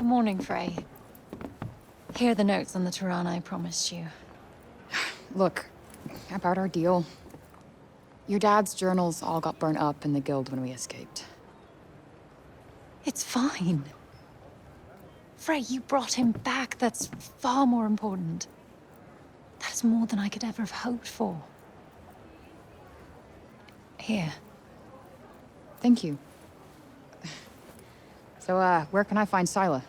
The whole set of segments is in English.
Good morning, Frey. Here are the notes on the Tirana I promised you. Look, about our deal. Your dad's journals all got burnt up in the guild when we escaped. It's fine. Frey, you brought him back. That's far more important. That is more than I could ever have hoped for. Here. Thank you. So, where can I find Scylla?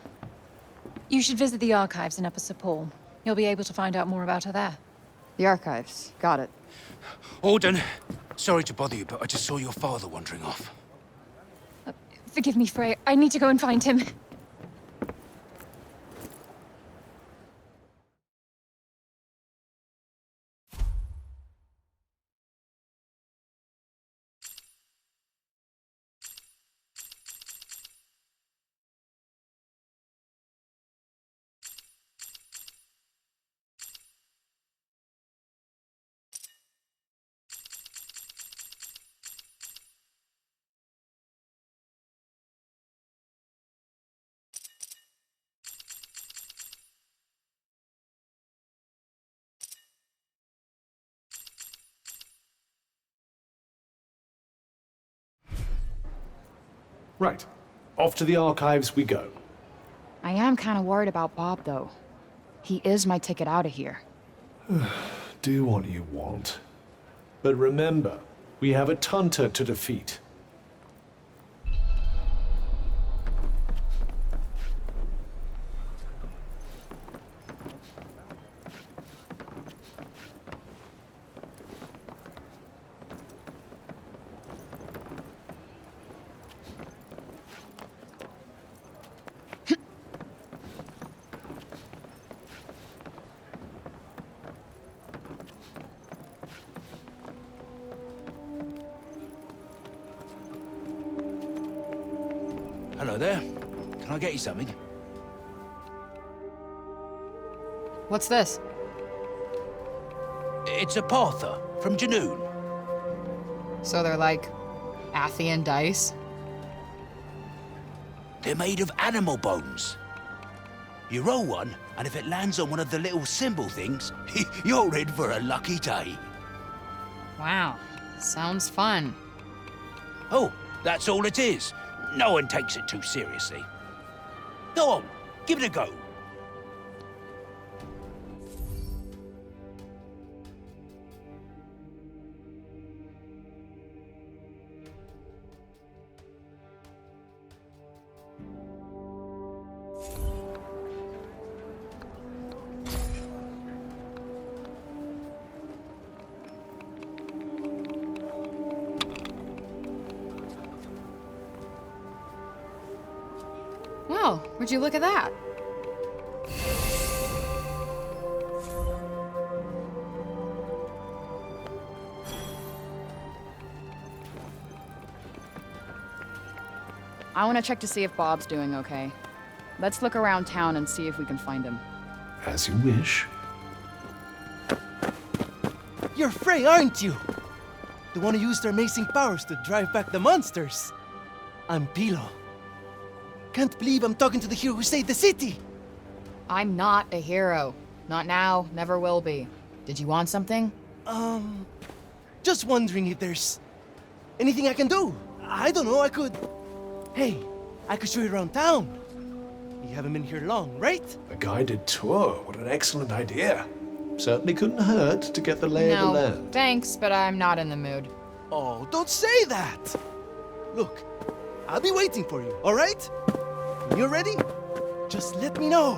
You should visit the archives in Upper Sepul. You'll be able to find out more about her there. The archives. Got it. Alden, sorry to bother you, but I just saw your father wandering off. Forgive me, Frey. I need to go and find him. Right. Off to the archives we go. I am kind of worried about Bob, though. He is my ticket out of here. Do what you want. But remember, we have a Tunter to defeat. Hello there. Can I get you something? What's this? It's a Parther from Janoon. So they're like Athian dice? They're made of animal bones. You roll one, and if it lands on one of the little symbol things, you're in for a lucky day. Wow. Sounds fun. Oh, that's all it is. No one takes it too seriously. Go on, give it a go. Well, would you look at that? I want to check to see if Bob's doing okay. Let's look around town and see if we can find him. As you wish. You're Frey, aren't you? The one who used their amazing powers to drive back the monsters. I'm Pilo. Can't believe I'm talking to the hero who saved the city! I'm not a hero. Not now, never will be. Did you want something? Just wondering if there's anything I can do. I don't know, I could... Hey, I could show you around town. You haven't been here long, right? A guided tour. What an excellent idea. Certainly couldn't hurt to get the lay of the No, land. thanks, but I'm not in the mood. Oh, don't say that! Look, I'll be waiting for you, all right? When you're ready, just let me know.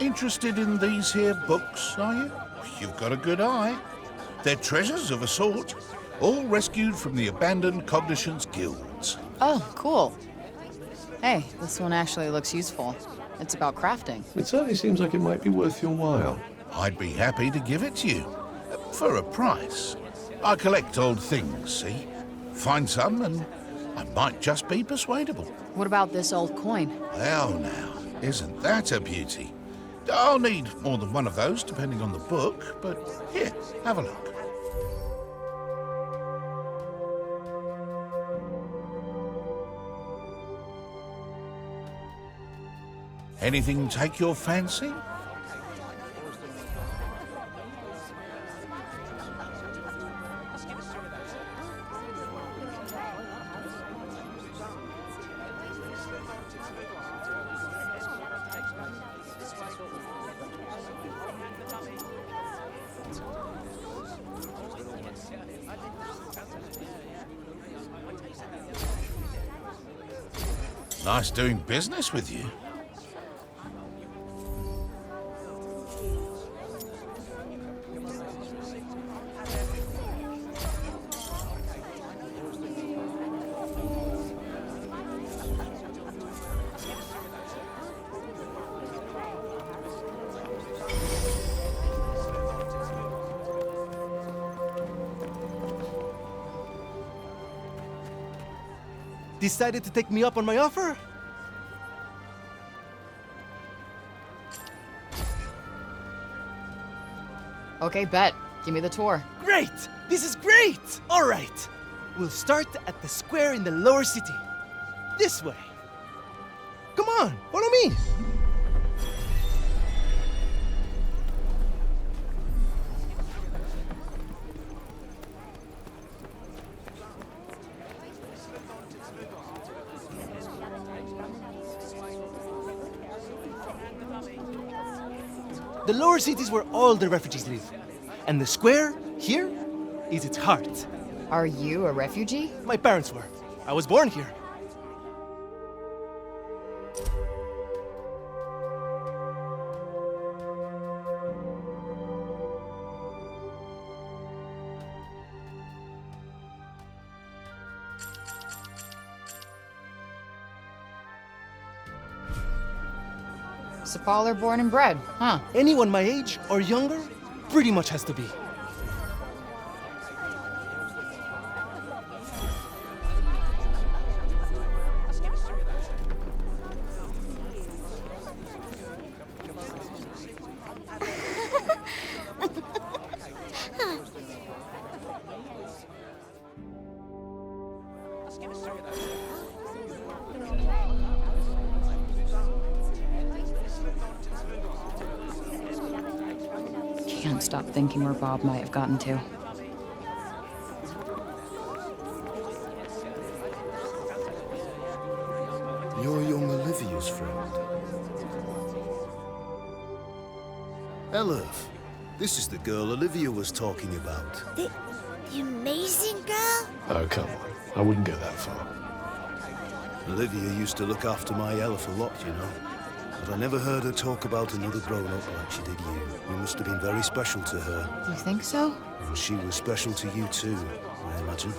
Interested in these here books, are you? You've got a good eye. They're treasures of a sort, all rescued from the abandoned Cognition's guilds. Oh, cool. Hey, this one actually looks useful. It's about crafting. It certainly seems like it might be worth your while. I'd be happy to give it to you. For a price. I collect old things, see? Find some and I might just be persuadable. What about this old coin? Well now, isn't that a beauty? I'll need more than one of those, depending on the book, but here, have a look. Anything take your fancy? Nice doing business with you. Decided to take me up on my offer? Okay, bet. Give me the tour. Great! This is great! All right. We'll start at the square in the lower city. This way. Come on, follow me. The lower city is where all the refugees live. And the square, here, is its heart. Are you a refugee? My parents were. I was born here. Sepaller born and bred, huh? Anyone my age or younger pretty much has to be. Can't stop thinking where Bob might have gotten to. You're young Olivia's friend. Elif, this is the girl Olivia was talking about. The amazing girl? Oh, come on. I wouldn't go that far. Olivia used to look after my Elif a lot, you know. But I never heard her talk about another grown-up like she did you. You must have been very special to her. You think so? And she was special to you too, I imagine.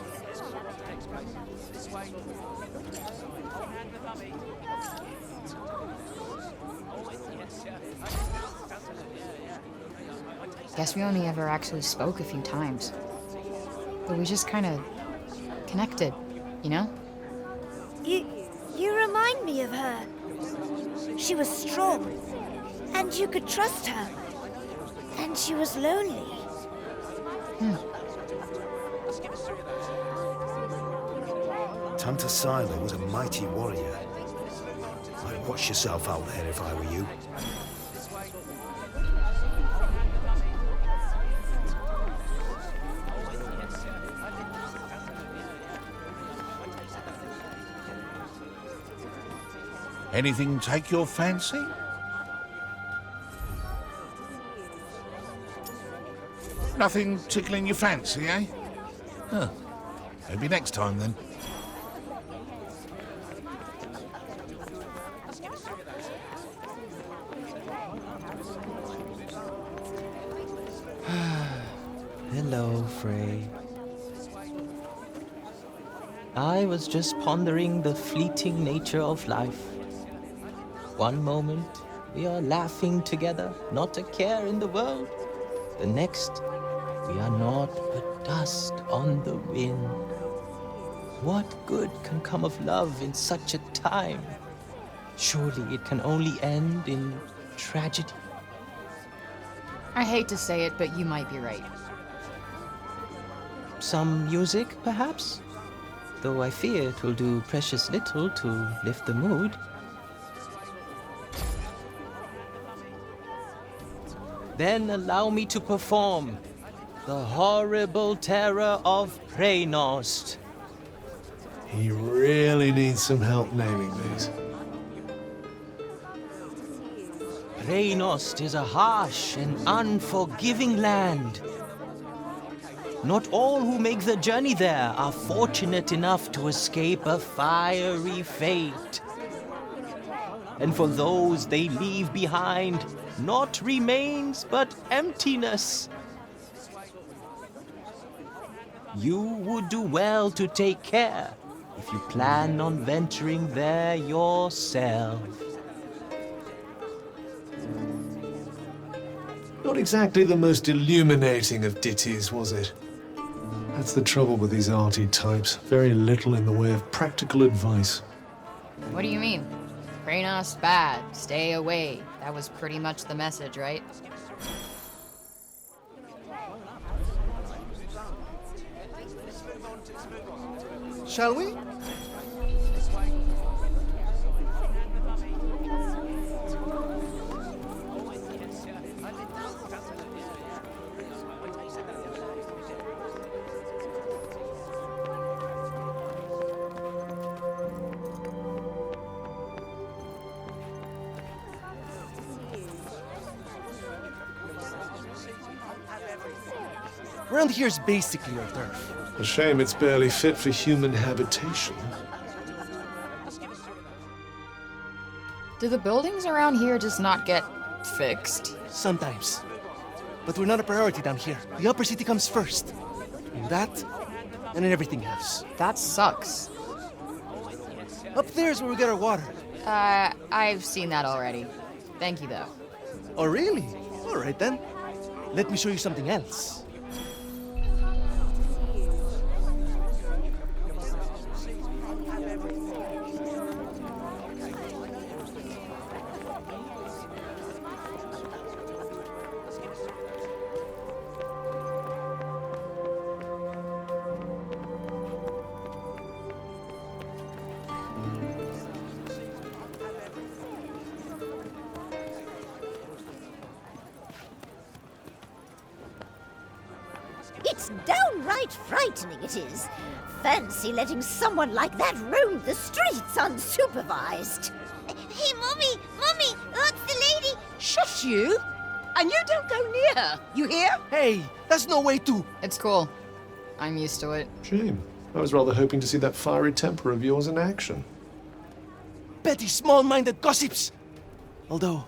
Guess we only ever actually spoke a few times. But we just kind of connected, you know? You remind me of her. She was strong, and you could trust her. And she was lonely. Tanta Sila was a mighty warrior. I'd watch yourself out there if I were you. Anything take your fancy? Nothing tickling your fancy, eh? Huh. Maybe next time, then. Frey. I was just pondering the fleeting nature of life. One moment, we are laughing together, not a care in the world. The next, we are naught but dust on the wind. What good can come of love in such a time? Surely it can only end in tragedy. I hate to say it, but you might be right. Some music, perhaps? Though I fear it will do precious little to lift the mood. Then allow me to perform the horrible terror of Preynost. He really needs some help naming these. Preynost is a harsh and unforgiving land. Not all who make the journey there are fortunate enough to escape a fiery fate. And for those they leave behind, not remains but emptiness. You would do well to take care if you plan on venturing there yourself. Not exactly the most illuminating of ditties, was it? That's the trouble with these arty types. Very little in the way of practical advice. What do you mean? Preynost bad, stay away. That was pretty much the message, right? Shall we? Around here's basically our turf. A shame it's barely fit for human habitation. Do the buildings around here just not get fixed? Sometimes. But we're not a priority down here. The upper city comes first. And that, and then everything else. That sucks. Up there's where we get our water. I've seen that already. Thank you, though. Oh, really? All right, then. Let me show you something else. It's downright frightening, it is. Fancy letting someone like that roam the streets unsupervised. Hey, Mummy! Mummy! What's the lady? Shush you! And you don't go near her, you hear? Hey, that's no way to... It's cool. I'm used to it. Shame. I was rather hoping to see that fiery temper of yours in action. Petty, small-minded gossips! Although,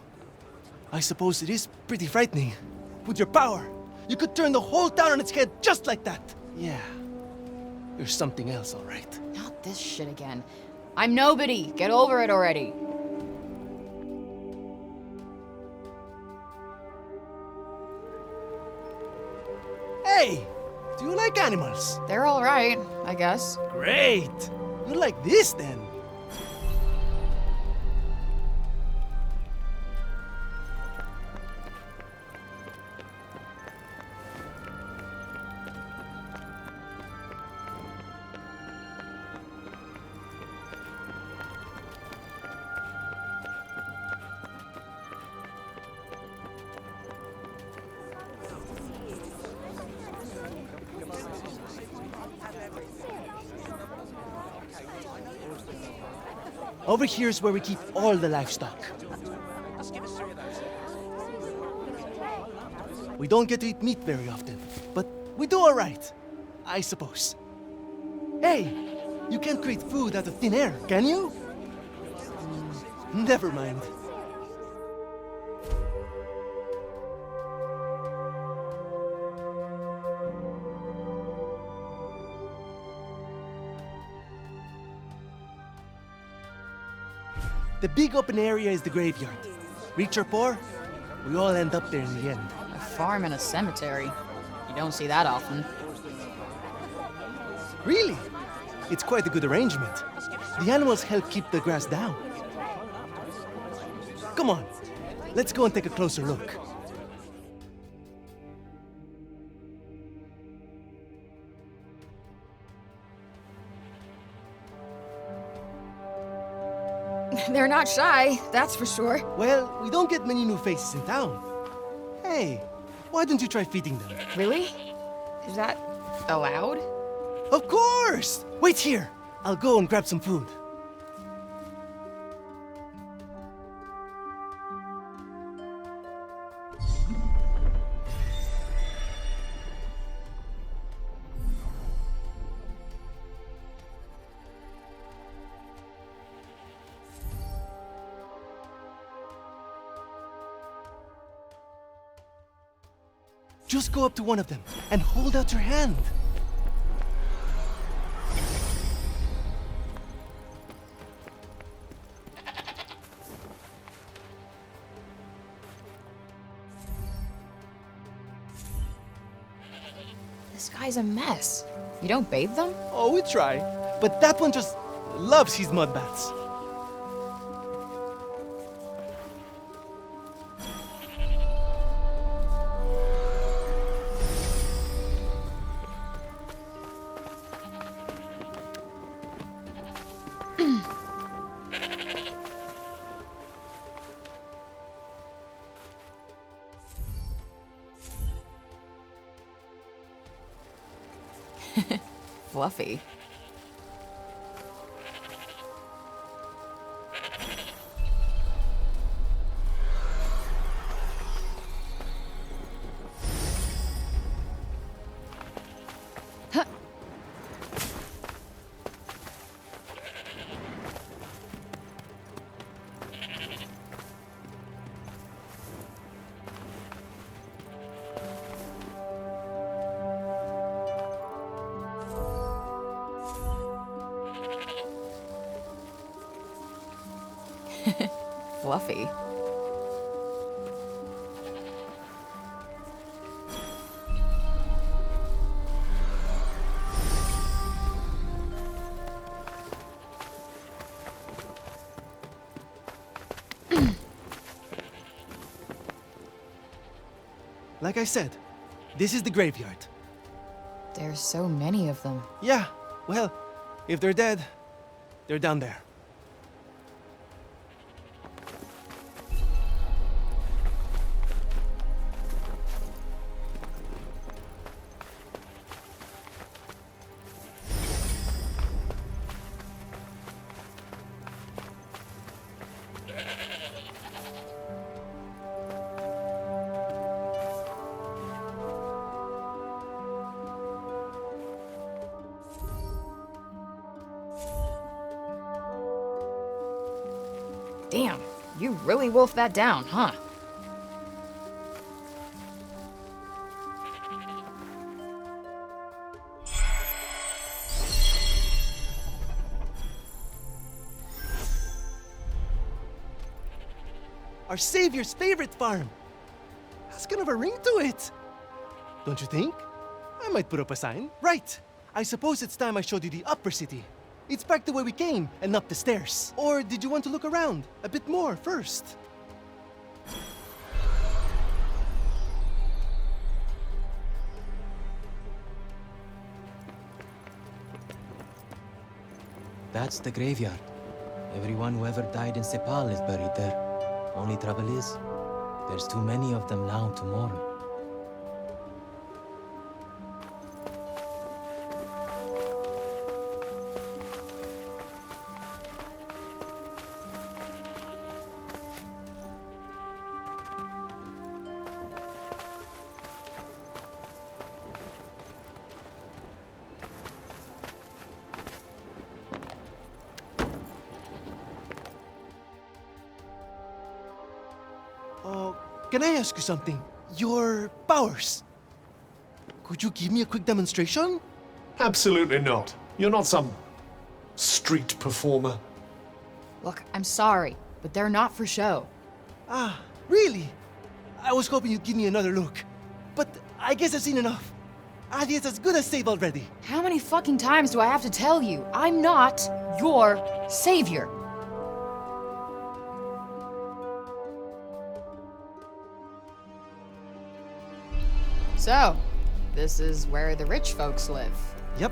I suppose it is pretty frightening. With your power, you could turn the whole town on its head just like that. Yeah, you're something else, all right. Not this shit again. I'm nobody. Get over it already. Hey, do you like animals? They're all right, I guess. Great! You like this, then? Over here is where we keep all the livestock. We don't get to eat meat very often, but we do all right, I suppose. Hey, you can't create food out of thin air, can you? Never mind. The big open area is the graveyard. Rich or poor, we all end up there in the end. A farm and a cemetery. You don't see that often. Really? It's quite a good arrangement. The animals help keep the grass down. Come on, let's go and take a closer look. They're not shy, that's for sure. Well, we don't get many new faces in town. Hey, why don't you try feeding them? Really? Is that allowed? Of course! Wait here. I'll go and grab some food. Just go up to one of them and hold out your hand. This guy's a mess. You don't bathe them? Oh, we try. But that one just loves his mud baths. Fluffy. Fluffy. Like I said, this is the graveyard. There's so many of them. Yeah, well, if they're dead, they're down there. Damn, you really wolfed that down, huh? Our savior's favorite farm. Has kind of a ring to it. Don't you think? I might put up a sign. Right. I suppose it's time I showed you the upper city. It's back the way we came and up the stairs. Or did you want to look around a bit more first? That's the graveyard. Everyone who ever died in Sepal is buried there. Only trouble is, there's too many of them now to mourn. Can I ask you something? Your powers. Could you give me a quick demonstration? Absolutely not. You're not some street performer. Look, I'm sorry, but they're not for show. Ah, really? I was hoping you'd give me another look. But I guess I've seen enough. Adia's as good as saved already. How many fucking times do I have to tell you? I'm not your savior. So, this is where the rich folks live. Yep.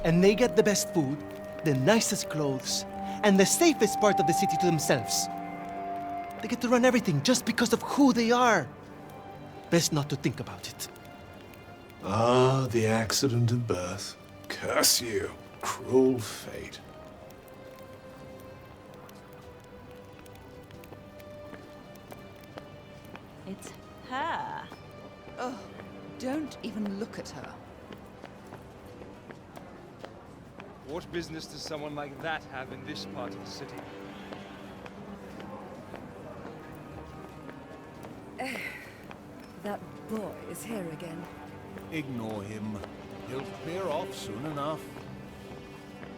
And they get the best food, the nicest clothes, and the safest part of the city to themselves. They get to run everything just because of who they are. Best not to think about it. Ah, the accident of birth. Curse you, cruel fate. It's her. Oh, don't even look at her. What business does someone like that have in this part of the city? That boy is here again. Ignore him. He'll clear off soon enough.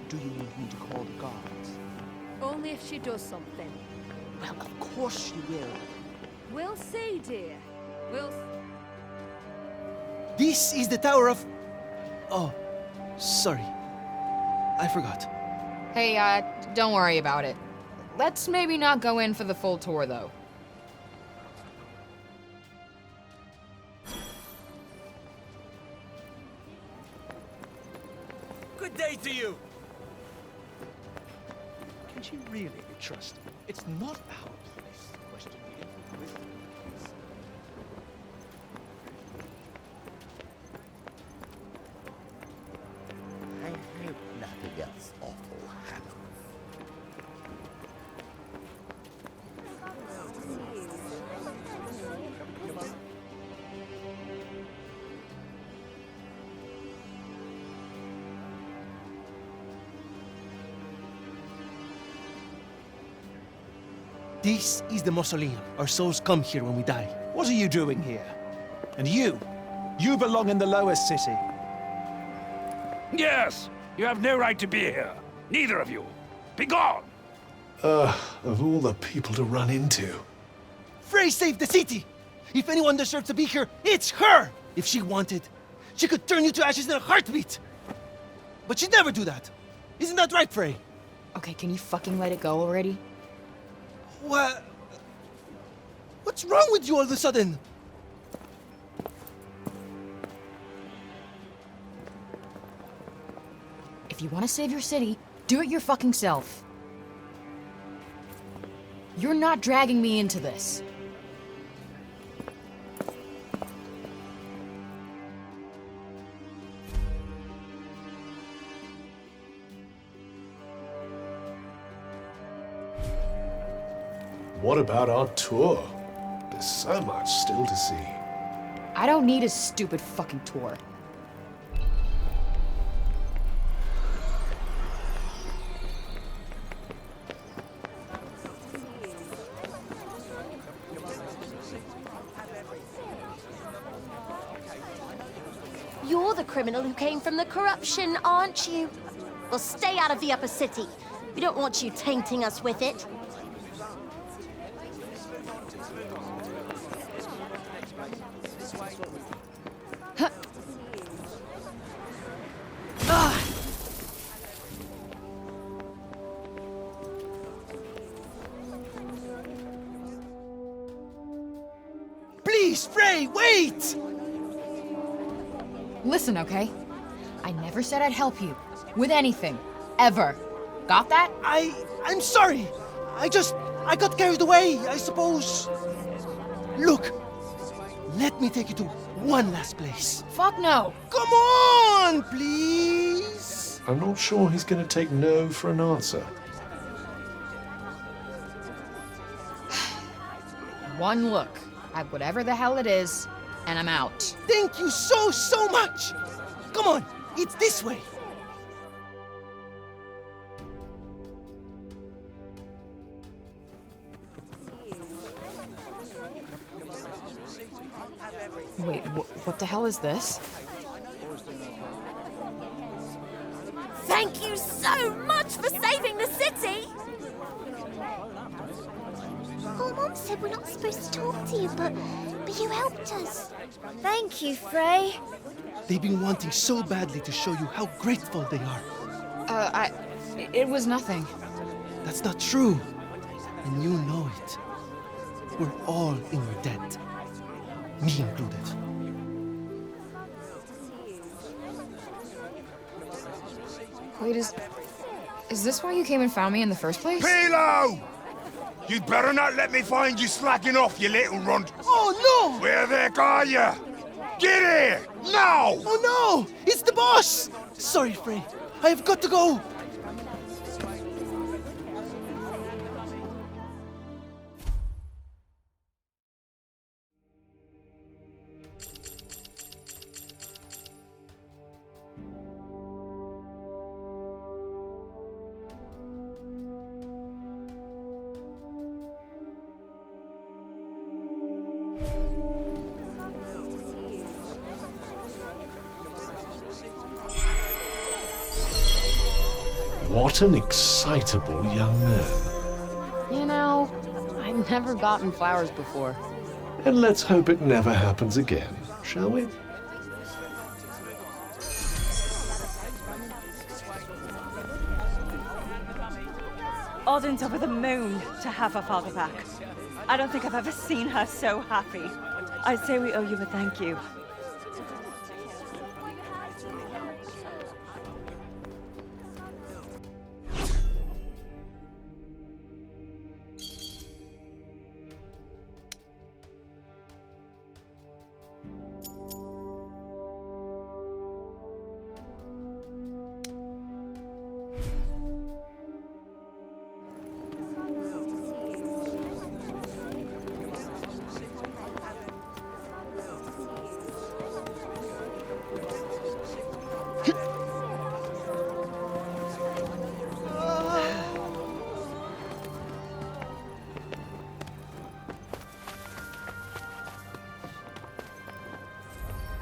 Do you need me to call the guards? Only if she does something. Well, of course she will. We'll see, dear. We'll... This is the Tower of... Oh, sorry. I forgot. Hey, don't worry about it. Let's maybe not go in for the full tour, though. Good day to you! Can she really be trusted? It's not our place to question the influence. I hope nothing else awful happens. This is the mausoleum. Our souls come here when we die. What are you doing here? And you belong in the lowest city. Yes, you have no right to be here. Neither of you. Be gone! Of all the people to run into. Frey saved the city! If anyone deserves to be here, it's her! If she wanted, she could turn you to ashes in a heartbeat! But she'd never do that. Isn't that right, Frey? Okay, can you fucking let it go already? What? What's wrong with you all of a sudden? If you want to save your city, do it your fucking self. You're not dragging me into this. What about our tour? There's so much still to see. I don't need a stupid fucking tour. You're the criminal who came from the corruption, aren't you? Well, stay out of the upper city. We don't want you tainting us with it. Please, Frey, wait! Listen, okay? I never said I'd help you. With anything. Ever. Got that? I'm sorry. I got carried away, I suppose. Look, let me take you to one last place. Fuck no. Come on, please. I'm not sure he's going to take no for an answer. One look at whatever the hell it is, and I'm out. Thank you so much. Come on, it's this way. Wait, what the hell is this? Thank you so much for saving the city! Your mom said we're not supposed to talk to you, but you helped us. Thank you, Frey. They've been wanting so badly to show you how grateful they are. It was nothing. That's not true. And you know it. We're all in your debt. Me included. Wait, is this why you came and found me in the first place? Pilo! You'd better not let me find you slacking off, you little runt. Oh, no! Where the heck are you? Get here! Now! Oh, no! It's the boss! Sorry, Frey. I have got to go! What an excitable young man. You know, I've never gotten flowers before. And let's hope it never happens again, shall we? Odin's over the moon to have her father back. I don't think I've ever seen her so happy. I'd say we owe you a thank you.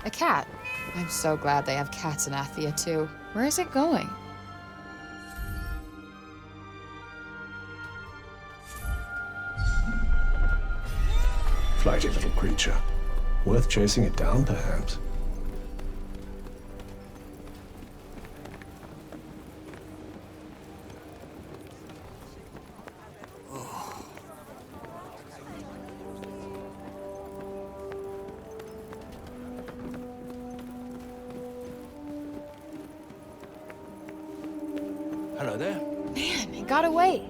A cat. I'm so glad they have cats in Athia, too. Where is it going? Flighty little creature. Worth chasing it down, perhaps. Hello there. Man, it got away.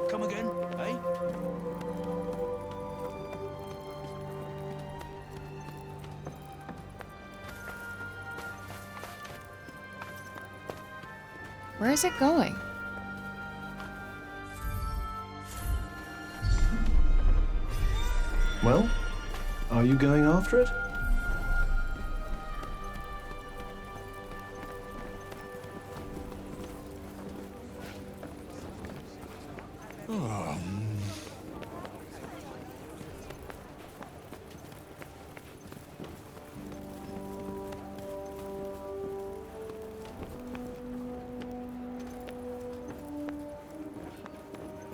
Come again, eh? Where is it going? Well, are you going after it?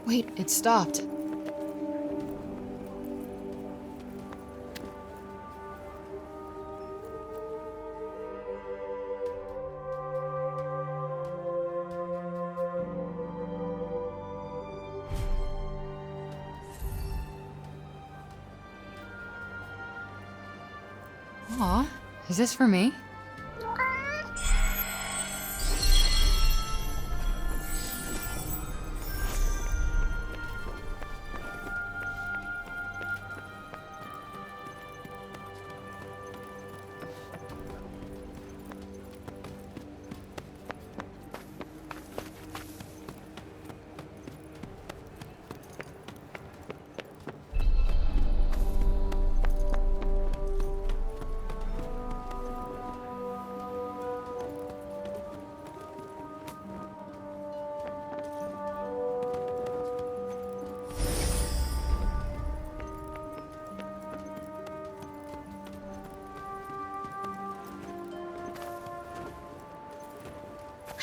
Wait, it stopped. Aw, is this for me?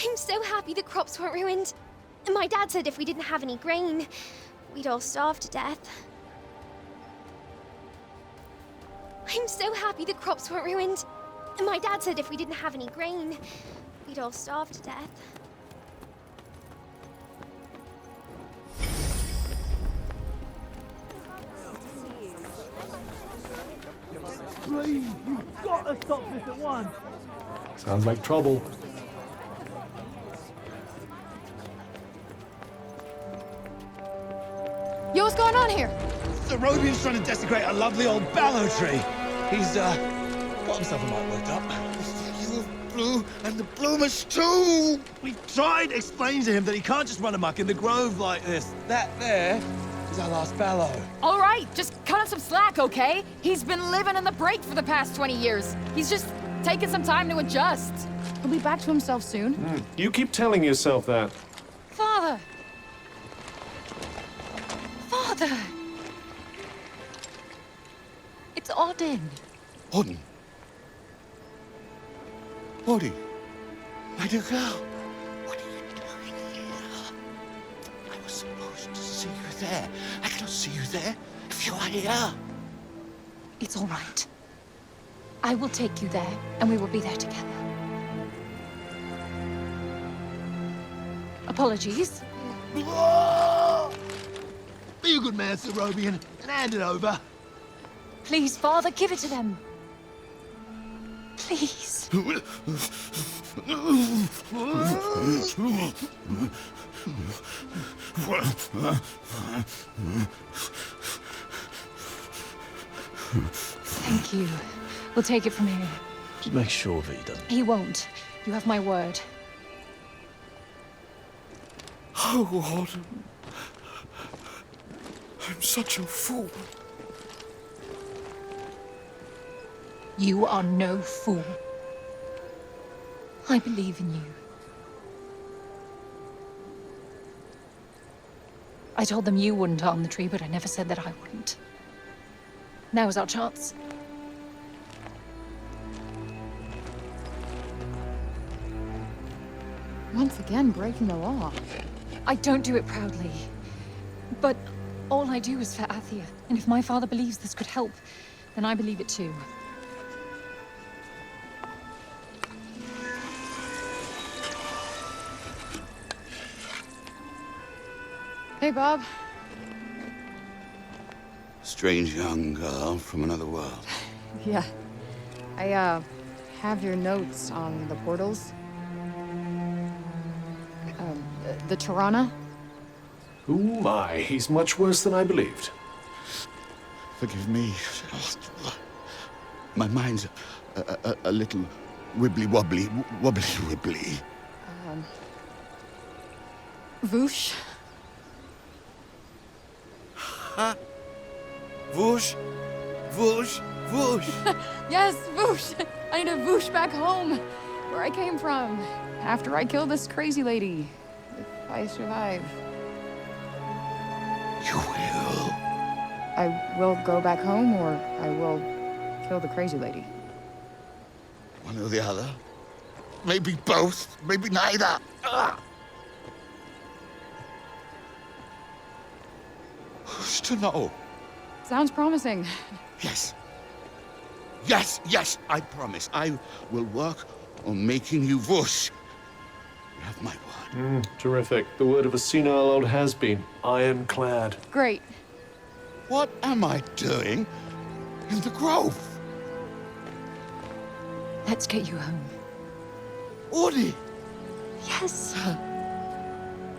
I'm so happy the crops weren't ruined. My dad said if we didn't have any grain, we'd all starve to death. I'm so happy the crops weren't ruined. My dad said if we didn't have any grain, we'd all starve to death. Please, you've got to stop this at once. Sounds like trouble. Yo, what's going on here? The Robian's trying to desecrate a lovely old ballow tree. He's, got himself a mite worked up. You Blue and the bloomers too! We tried explaining to him that he can't just run amok in the grove like this. That there is our last ballow. All right, just cut him some slack, okay? He's been living in the break for the past 20 years. He's just taking some time to adjust. He'll be back to himself soon. You keep telling yourself that. Father! Father! It's Odin. Odin? Odin? My dear girl, what are you doing here? I was supposed to see you there. I cannot see you there if you are here. It's all right. I will take you there, and we will be there together. Apologies. Be a good man, Sir Robian, and hand it over. Please, Father, give it to them. Please. Thank you. We'll take it from here. Just make sure that he doesn't. He won't. You have my word. Oh, Odin. I'm such a fool. You are no fool. I believe in you. I told them you wouldn't harm the tree, but I never said that I wouldn't. Now is our chance. Once again, breaking the law. I don't do it proudly. But all I do is for Athia. And if my father believes this could help, then I believe it too. Hey, Bob. Strange young girl from another world. Yeah. I, have your notes on the portals. The Tirana? Oh my, he's much worse than I believed. Forgive me. My mind's a little wibbly-wobbly, wobbly-wibbly. Voosh? Huh? Whoosh, whoosh, whoosh. Yes, Voosh! I need to Voosh back home, where I came from, after I killed this crazy lady. If I survive. You will? I will go back home, or I will kill the crazy lady. One or the other. Maybe both, maybe neither. Who's to know? Sounds promising. Yes. Yes, yes, I promise. I will work on making you whoosh. You have my word. Terrific. The word of a senile old has-been. Ironclad. Great. What am I doing in the grove? Let's get you home. Audie! Yes.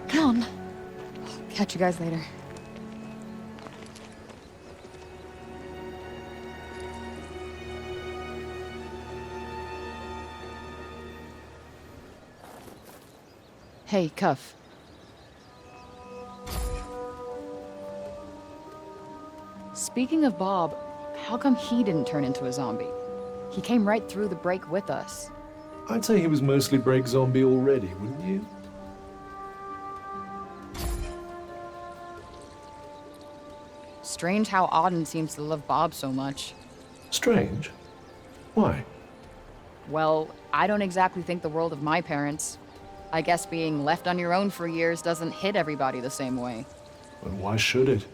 Come on. Catch you guys later. Hey, Cuff. Speaking of Bob, how come he didn't turn into a zombie? He came right through the break with us. I'd say he was mostly break zombie already, wouldn't you? Strange how Auden seems to love Bob so much. Strange? Why? Well, I don't exactly think the world of my parents. I guess being left on your own for years doesn't hit everybody the same way. And why should it?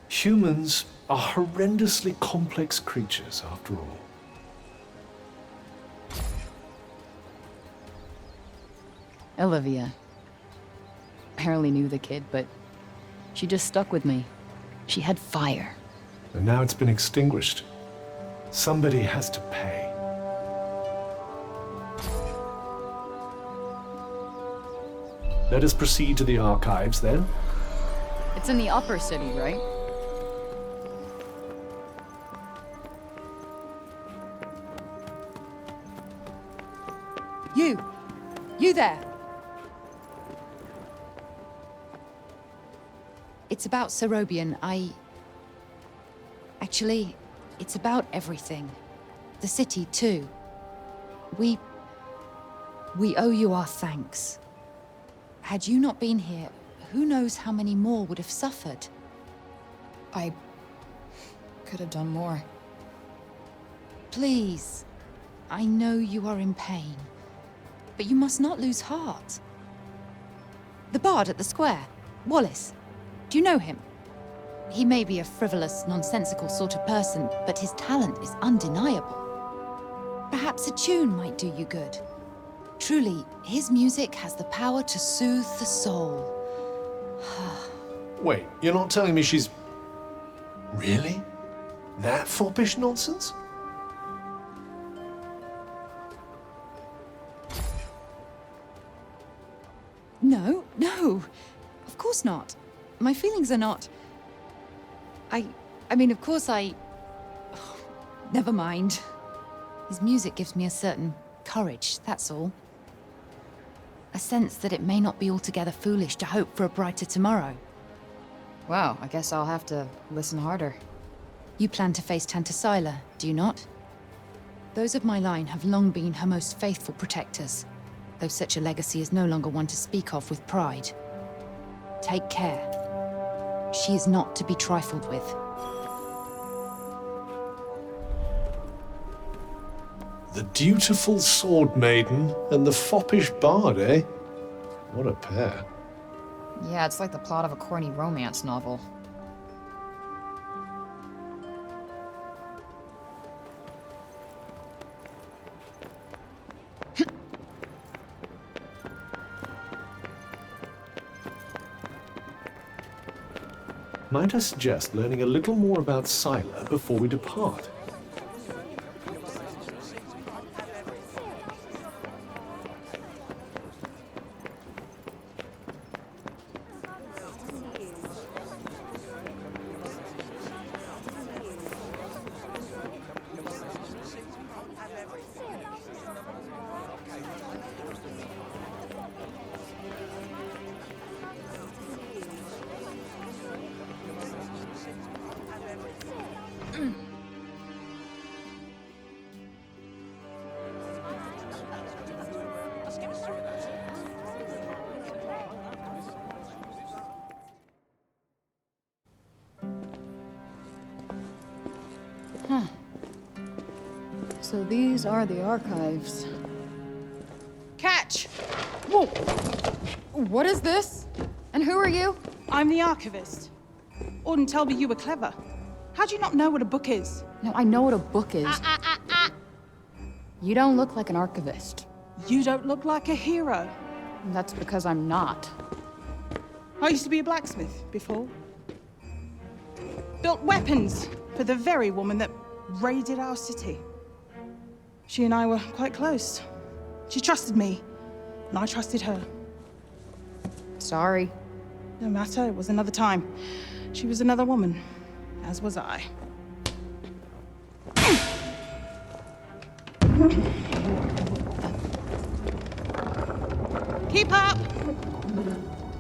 Humans are horrendously complex creatures, after all. Olivia. I hardly knew the kid, but she just stuck with me. She had fire. And now it's been extinguished. Somebody has to pay. Let us proceed to the archives, then. It's in the upper city, right? You there! It's about Serobian. Actually, it's about everything. The city, too. We owe you our thanks. Had you not been here, who knows how many more would have suffered? I could have done more. Please. I know you are in pain. But you must not lose heart. The bard at the square, Wallace. Do you know him? He may be a frivolous, nonsensical sort of person, but his talent is undeniable. Perhaps a tune might do you good. Truly, his music has the power to soothe the soul. Wait, you're not telling me she's... Really? That foppish nonsense? No. Of course not. My feelings are not... I mean, of course I... Oh, never mind. His music gives me a certain courage, that's all. A sense that it may not be altogether foolish to hope for a brighter tomorrow. Wow, I guess I'll have to listen harder. You plan to face Tantasila, do you not? Those of my line have long been her most faithful protectors, though such a legacy is no longer one to speak of with pride. Take care. She is not to be trifled with. The dutiful sword maiden and the foppish bard, eh? What a pair. Yeah, it's like the plot of a corny romance novel. Might I suggest learning a little more about Scylla before we depart? Huh. So these are the archives. Catch! Whoa! What is this? And who are you? I'm the archivist. Auden told me you were clever. How do you not know what a book is? No, I know what a book is. You don't look like an archivist. You don't look like a hero. That's because I'm not. I used to be a blacksmith before. Built weapons for the very woman that raided our city. She and I were quite close. She trusted me, and I trusted her. Sorry. No matter, it was another time. She was another woman, as was I. Keep up!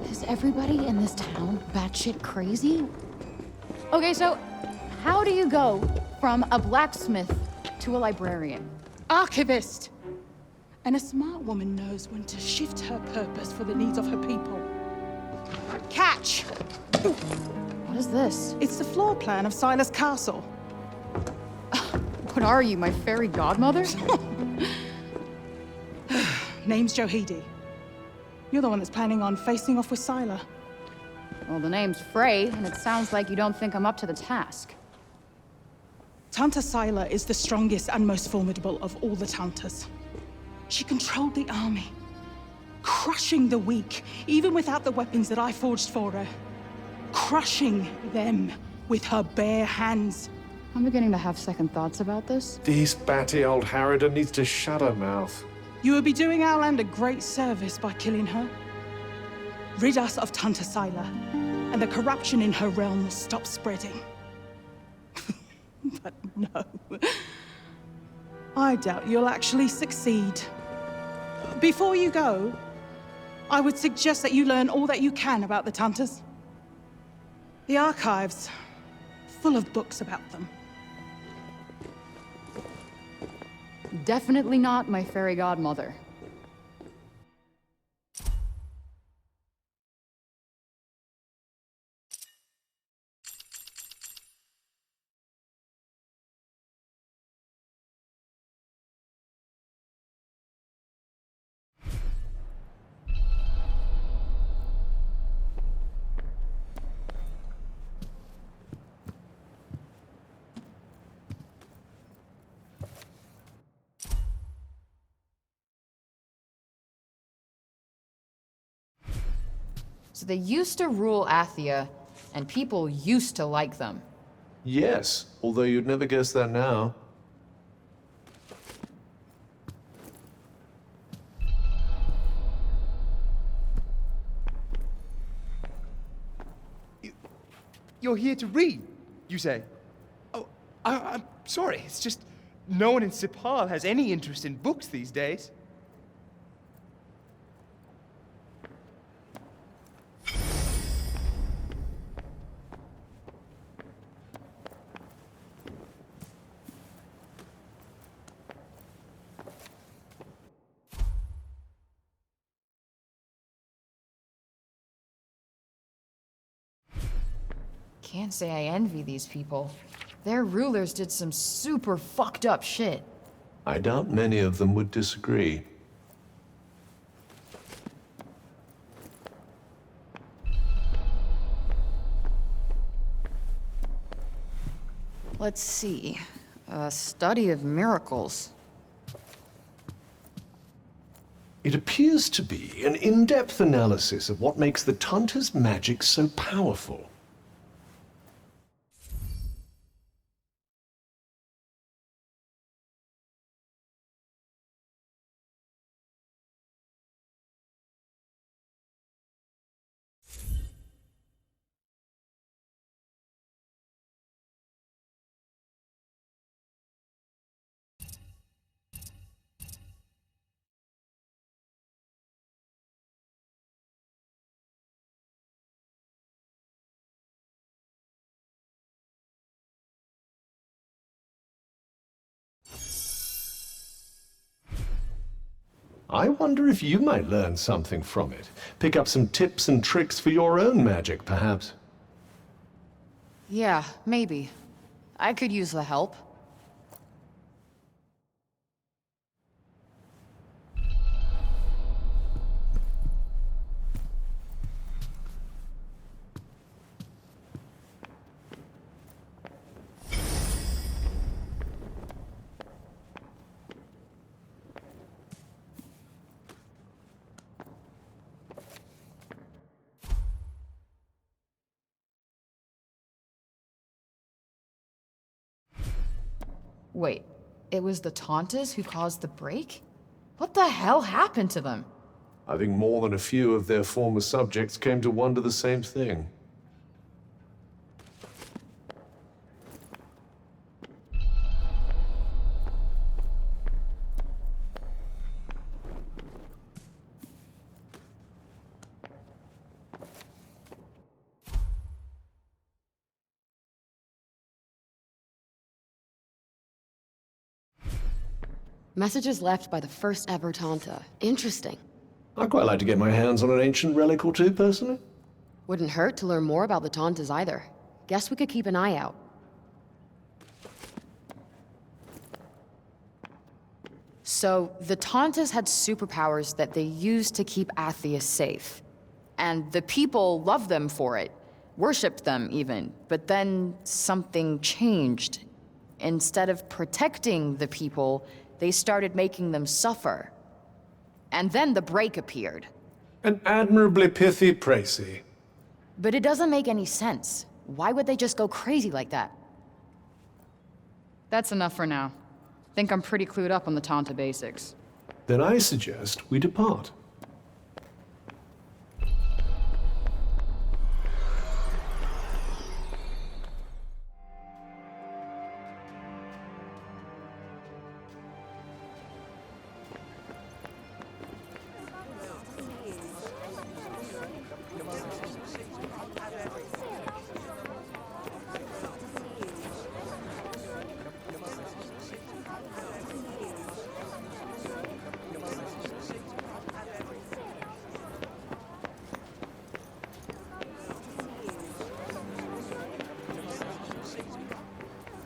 Is everybody in this town batshit crazy? Okay, so how do you go from a blacksmith to a librarian? Archivist! And a smart woman knows when to shift her purpose for the needs of her people. Catch! What is this? It's the floor plan of Silas Castle. What are you, my fairy godmother? Name's Johidi. You're the one that's planning on facing off with Scylla. Well, the name's Frey, and it sounds like you don't think I'm up to the task. Tanta Scylla is the strongest and most formidable of all the Tantas. She controlled the army, crushing the weak, even without the weapons that I forged for her. Crushing them with her bare hands. I'm beginning to have second thoughts about this. This batty old harridan needs to shut her mouth. You would be doing our land a great service by killing her. Rid us of Tanta Scylla, and the corruption in her realm will stop spreading. But no. I doubt you'll actually succeed. Before you go, I would suggest that you learn all that you can about the Tantas. The archives, full of books about them. Definitely not my fairy godmother. So they used to rule Athia, and people used to like them. Yes, although you'd never guess that now. You're here to read, you say? Oh, I'm sorry. It's just no one in Sipal has any interest in books these days. Can't say I envy these people. Their rulers did some super fucked up shit. I doubt many of them would disagree. Let's see. A study of miracles. It appears to be an in-depth analysis of what makes the Tanta's magic so powerful. I wonder if you might learn something from it. Pick up some tips and tricks for your own magic, perhaps. Yeah, maybe. I could use the help. Wait, it was the Tantas who caused the break? What the hell happened to them? I think more than a few of their former subjects came to wonder the same thing. Messages left by the first ever Tanta. Interesting. I'd quite like to get my hands on an ancient relic or two, personally. Wouldn't hurt to learn more about the Tantas either. Guess we could keep an eye out. So, the Tauntas had superpowers that they used to keep Atheus safe. And the people loved them for it, worshipped them even. But then something changed. Instead of protecting the people, they started making them suffer. And then the break appeared. An admirably pithy précis. But it doesn't make any sense. Why would they just go crazy like that? That's enough for now. Think I'm pretty clued up on the Tanta basics. Then I suggest we depart.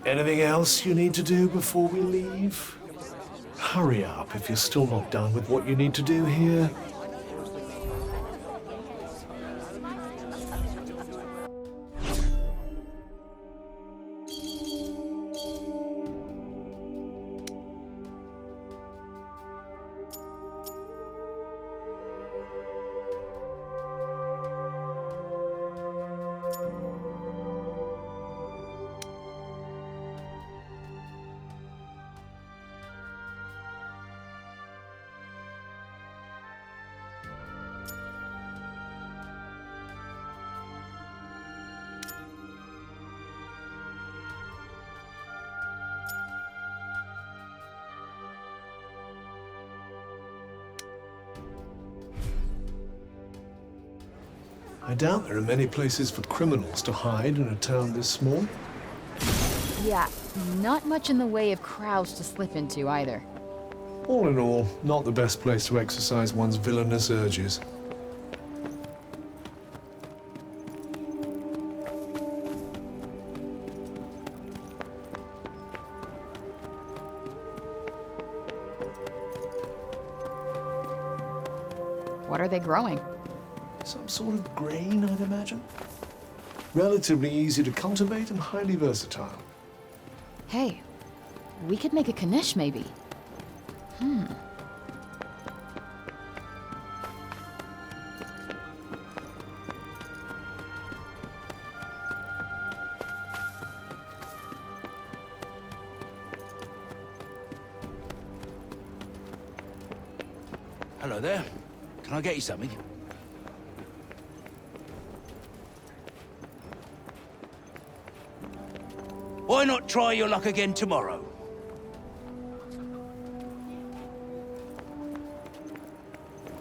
Anything else you need to do before we leave? Hurry up if you're still not done with what you need to do here. I doubt there are many places for criminals to hide in a town this small. Yeah, not much in the way of crowds to slip into either. All in all, not the best place to exercise one's villainous urges. What are they growing? Some sort of grain, I'd imagine. Relatively easy to cultivate and highly versatile. Hey, we could make a knish maybe. Hello there. Can I get you something? Why not try your luck again tomorrow?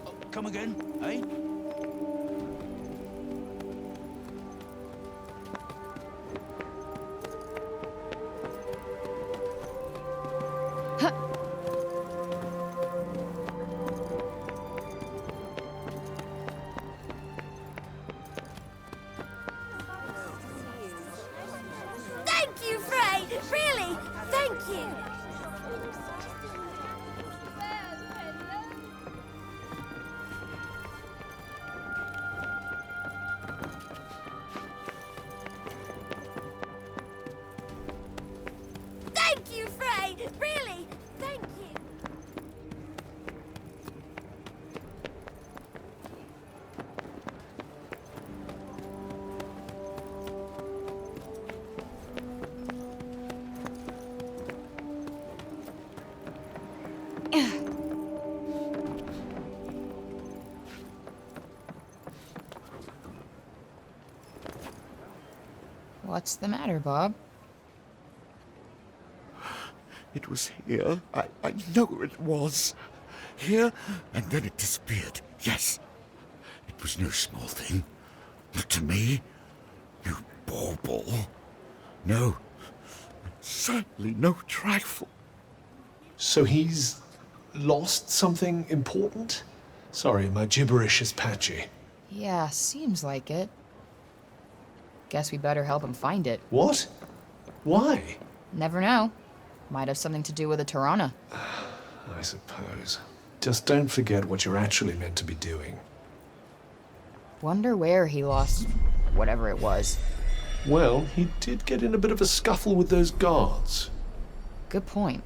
Oh, come again, eh? Thank you, Frey! Really, thank you! Thank you, Frey! Really, thank you! What's the matter, Bob? It was here. I know it was. Here, and then it disappeared. Yes. It was no small thing. Not to me. No bauble. No. Certainly no trifle. So he's lost something important? Sorry, my gibberish is patchy. Yeah, seems like it. Guess we better help him find it. What? Why? Never know. Might have something to do with a Tirana. I suppose. Just don't forget what you're actually meant to be doing. Wonder where he lost whatever it was. Well, he did get in a bit of a scuffle with those guards. Good point.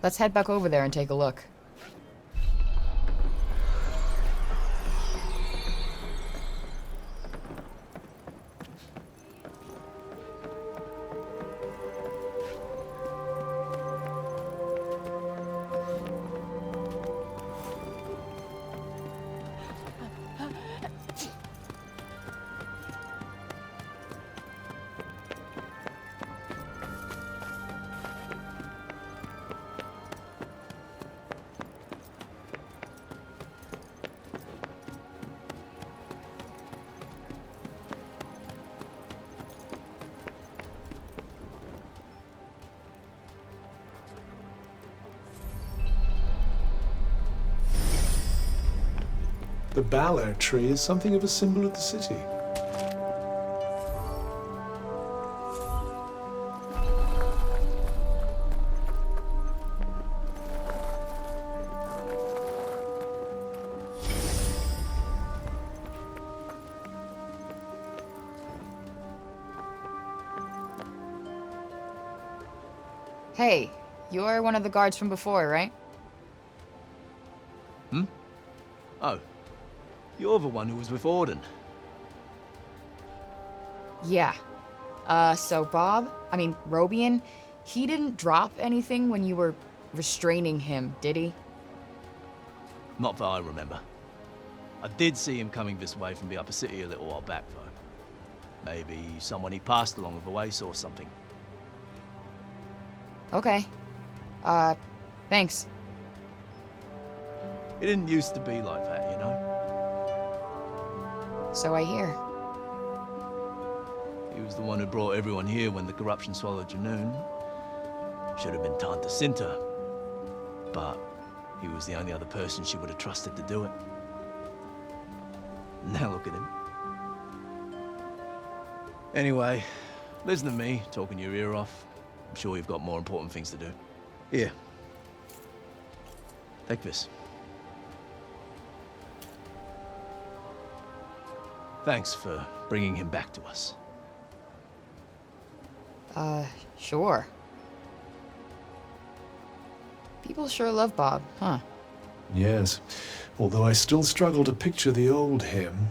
Let's head back over there and take a look. The Ballard tree is something of a symbol of the city. Hey, you're one of the guards from before, right? Hmm? Oh. You're the one who was with Auden. Yeah. So Robian, he didn't drop anything when you were restraining him, did he? Not that I remember. I did see him coming this way from the upper city a little while back, though. Maybe someone he passed along the way saw something. Okay. Thanks. It didn't used to be like that, you know? So I hear. He was the one who brought everyone here when the corruption swallowed Junoon. Should have been Tanta Cinta, but he was the only other person she would have trusted to do it. Now look at him. Anyway, listen to me talking your ear off. I'm sure you've got more important things to do. Here. Take this. Thanks for bringing him back to us. Sure. People sure love Bob, huh? Yes, although I still struggle to picture the old him.